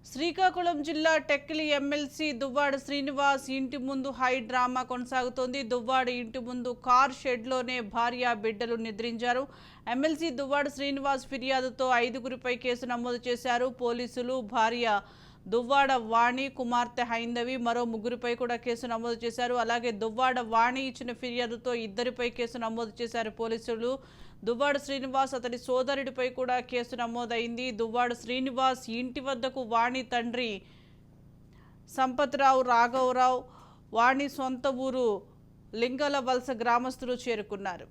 శ్రీకాకుళం జిల్లా టెక్కలి ఎమ్మెల్సీ దువ్వాడ శ్రీనివాస్ ఇంటి ముందు హై డ్రామా కొనసాగుతోంది. దువ్వాడ ఇంటి ముందు కార్ షెడ్లోనే భార్య బిడ్డలు నిద్రించారు. ఎమ్మెల్సీ దువ్వాడ శ్రీనివాస్ ఫిర్యాదుతో 5గురిపై కేసు నమోదు చేశారు పోలీసులు. భార్య దువ్వాడ వాణి, కుమార్తె హైందవి, మరో 3గురిపై కూడా కేసు నమోదు చేశారు. అలాగే దువ్వాడ వాణి ఇచ్చిన ఫిర్యాదుతో 2పై కేసు నమోదు చేశారు పోలీసులు. దువ్వాడ శ్రీనివాస్ అతడి సోదరుడిపై కూడా కేసు నమోదైంది. దువ్వాడ శ్రీనివాస్ ఇంటి వద్దకు వాణి తండ్రి సంపత్రావు, రాఘవరావు, వాణి సొంత ఊరు లింగల వలస గ్రామస్తులు చేరుకున్నారు.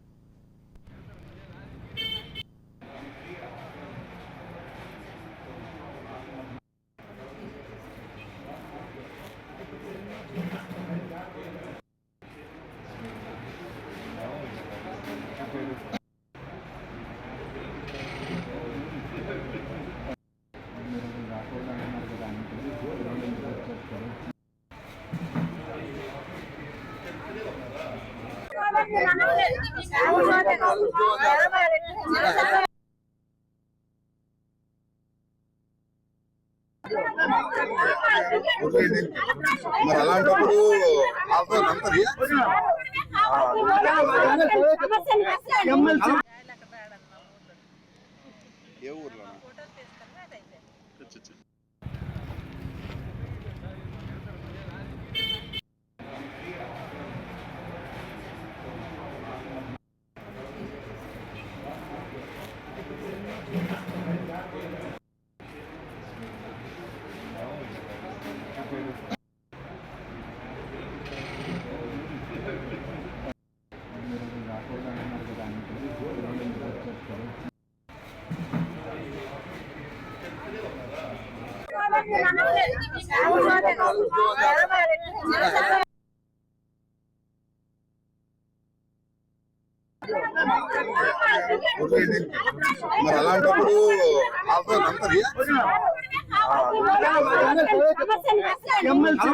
మరి అలాంటప్పుడు ఏ ఊర్లో మరి అలాంటప్పుడు ఎమ్మెల్సీ